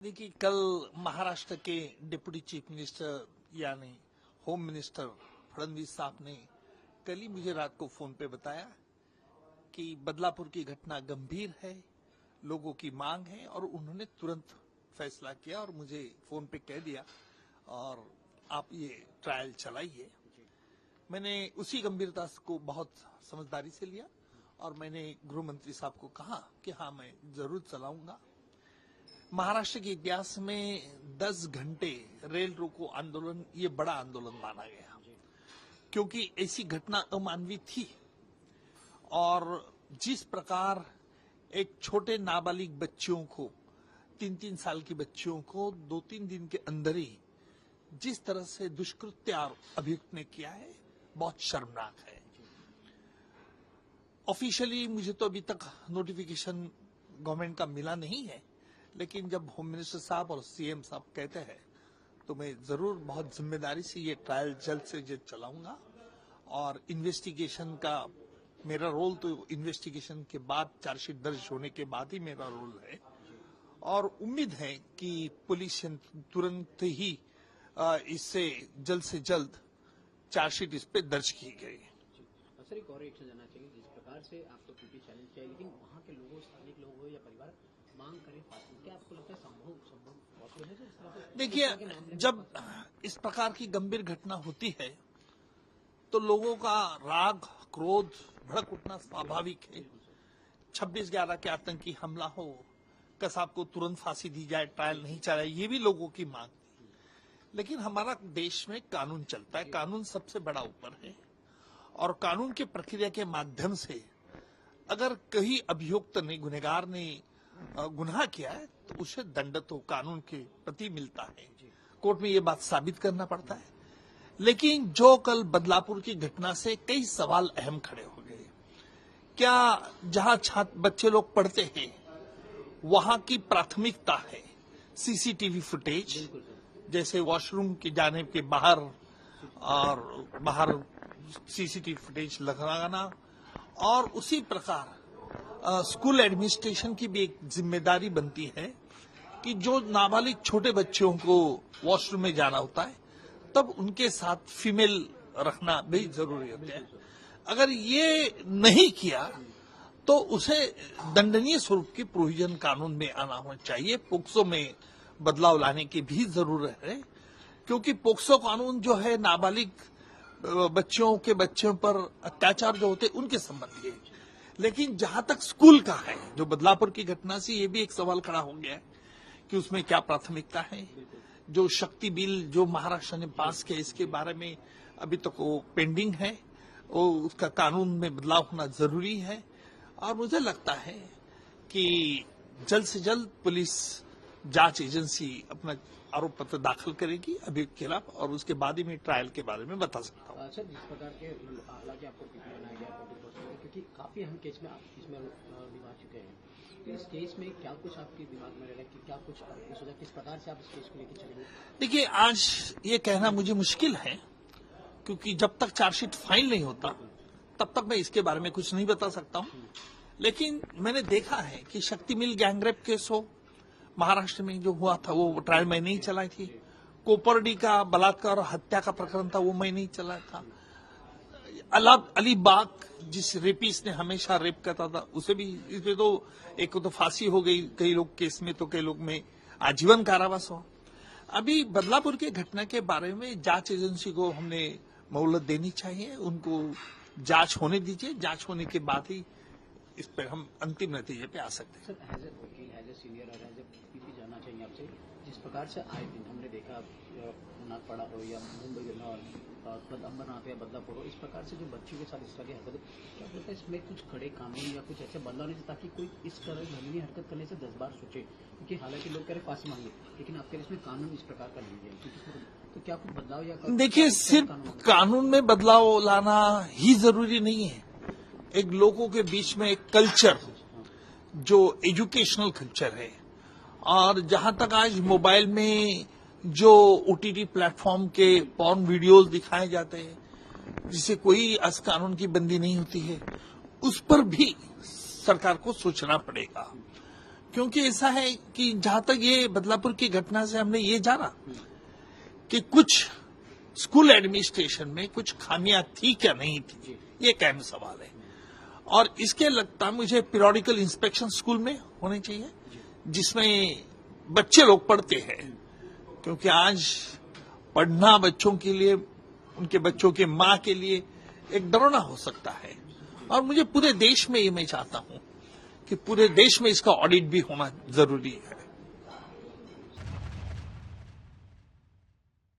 देखिए, कल महाराष्ट्र के डिप्टी चीफ मिनिस्टर यानी होम मिनिस्टर फडणवीस साहब ने कल ही मुझे रात को फोन पे बताया कि बदलापुर की घटना गंभीर है, लोगों की मांग है और उन्होंने तुरंत फैसला किया और मुझे फोन पे कह दिया और आप ये ट्रायल चलाइए। मैंने उसी गंभीरता को बहुत समझदारी से लिया और मैंने गृह मंत्री साहब को कहा कि हाँ, मैं जरूर चलाऊंगा। महाराष्ट्र के इतिहास में 10 घंटे रेल रोको आंदोलन ये बड़ा आंदोलन माना गया, क्योंकि ऐसी घटना अमानवीय थी और जिस प्रकार एक छोटे नाबालिग बच्चियों को 3-3 साल की बच्चियों को 2-3 दिन के अंदर ही जिस तरह से दुष्कृत्य अभियुक्त ने किया है, बहुत शर्मनाक है। ऑफिशियली मुझे तो अभी तक नोटिफिकेशन गवर्नमेंट का मिला नहीं है, लेकिन जब होम मिनिस्टर साहब और सीएम साहब कहते हैं तो मैं जरूर बहुत जिम्मेदारी से ये ट्रायल जल्द से जल्द चलाऊंगा। और इन्वेस्टिगेशन का मेरा रोल तो इन्वेस्टिगेशन के बाद, चार्जशीट दर्ज होने के बाद ही मेरा रोल है और उम्मीद है कि पुलिस तुरंत ही इससे जल्द से जल्द चार्जशीट इस पे दर्ज की गई। सर, एक और एक्शन जाना चाहिए जिस प्रकार से आपको पीटी चैलेंज चाहिए, लेकिन वहाँ के लोगों, स्थानिक लोग हो या परिवार मांग करें फांसी, क्या आपको लगता है संभव पॉसिबल है इस तरह से? देखिए, जब इस प्रकार की गंभीर घटना होती है तो लोगों का राग, क्रोध, भड़क उठना स्वाभाविक है। 26/11 के आतंकी हमला हो, कसाब को तुरंत फांसी दी जाए, ट्रायल नहीं चलाए, ये भी लोगों की मांग थी। लेकिन हमारा देश में कानून चलता है, कानून सबसे बड़ा ऊपर है और कानून की प्रक्रिया के माध्यम से अगर कहीं अभियुक्त ने, गुनहगार ने गुनाह किया है तो उसे दंड तो कानून के प्रति मिलता है। कोर्ट में ये बात साबित करना पड़ता है। लेकिन जो कल बदलापुर की घटना से कई सवाल अहम खड़े हो गए। क्या जहां छात्र बच्चे लोग पढ़ते हैं वहां की प्राथमिकता है सीसीटीवी फुटेज, जैसे वॉशरूम के जाने के बाहर सीसीटीवी फुटेज लगाना, और उसी प्रकार स्कूल एडमिनिस्ट्रेशन की भी एक जिम्मेदारी बनती है कि जो नाबालिग छोटे बच्चों को वॉशरूम में जाना होता है तब उनके साथ फीमेल रखना भी जरूरी होता है। अगर ये नहीं किया तो उसे दंडनीय स्वरूप की प्रोविजन कानून में आना होना चाहिए। पोक्सो में बदलाव लाने की भी जरूरत है, क्योंकि पोक्सो कानून जो है नाबालिग बच्चों पर अत्याचार जो होते उनके संबंधी है। लेकिन जहां तक स्कूल का है, जो बदलापुर की घटना से ये भी एक सवाल खड़ा हो गया है कि उसमें क्या प्राथमिकता है। जो शक्ति बिल जो महाराष्ट्र ने पास किया, इसके बारे में अभी तक वो पेंडिंग है, वो उसका कानून में बदलाव होना जरूरी है। और मुझे लगता है कि जल्द से जल्द पुलिस जांच एजेंसी अपना आरोप पत्र दाखिल करेगी अभियुक्त के खिलाफ और उसके बाद ही मैं ट्रायल के बारे में बता सकता हूँ। सर, जिस प्रकार के हालांकि आपको पीटी बनाया गया क्योंकि काफी अहम केस में आप इसमें निभा चुके हैं, तो इस केस में क्या कुछ आपके दिमाग में रहेगा कि क्या कुछ सोचा, किस प्रकार से आप इस केस को लेकर चलेंगे? देखिए, आज ये कहना मुझे मुश्किल है, क्योंकि जब तक चार्जशीट फाइल नहीं होता तब तक मैं इसके बारे में कुछ नहीं बता सकता हूँ। लेकिन मैंने देखा है कि शक्ति मिल गैंगरेप केस हो, महाराष्ट्र में जो हुआ था वो ट्रायल मैं नहीं चलाई थी। कोपर्डी का बलात्कार और हत्या का प्रकरण था, वो मैं नहीं चलाया था। अलीबाग जिस रेपिस्ट ने हमेशा रेप करता था, उसे भी इसमें तो एक तो फांसी हो गई कई लोग केस में, तो कई लोग में आजीवन कारावास हो। अभी बदलापुर के घटना के बारे में जांच एजेंसी को हमने मोहलत देनी चाहिए, उनको जांच होने दीजिए। जांच होने के बाद ही इस पर हम अंतिम नतीजे पे आ सकते हैं। सर, एज ए वकील, एज ए सीनियर और एज ए पीपी जानना चाहिए आपसे, जिस प्रकार से आए दिन हमने देखा नागपाड़ा हो या मुंबई अंबरनाथ या बदलापुर हो, इस प्रकार से जो बच्चों के साथ इस तरह की हरकत, क्या लगता है इसमें कुछ कड़े कानून या कुछ ऐसे बदलाव नहीं, ताकि कोई इस तरह घृणीय हरकत करने से 10 बार सोचे? क्योंकि हालांकि लोग कह रहे फांसी मांगे, लेकिन आपके इसमें कानून इस प्रकार का नहीं है, तो क्या कुछ बदलाव या देखिए, सिर्फ कानून में बदलाव लाना ही जरूरी नहीं है। एक लोगों के बीच में एक कल्चर, जो एजुकेशनल कल्चर है, और जहां तक आज मोबाइल में जो ओटीटी प्लेटफॉर्म के पॉर्न वीडियोस दिखाए जाते हैं जिसे कोई कानून की बंदी नहीं होती है, उस पर भी सरकार को सोचना पड़ेगा। क्योंकि ऐसा है कि जहां तक ये बदलापुर की घटना से हमने ये जाना कि कुछ स्कूल एडमिनिस्ट्रेशन में कुछ खामियां थी क्या नहीं थी, ये एक अहम सवाल है। और इसके लगता मुझे पीरियोडिकल इंस्पेक्शन स्कूल में होने चाहिए, जिसमें बच्चे लोग पढ़ते हैं, क्योंकि आज पढ़ना बच्चों के लिए, उनके बच्चों के माँ के लिए एक डरावना हो सकता है। और मुझे पूरे देश में ये मैं चाहता हूं कि पूरे देश में इसका ऑडिट भी होना जरूरी है।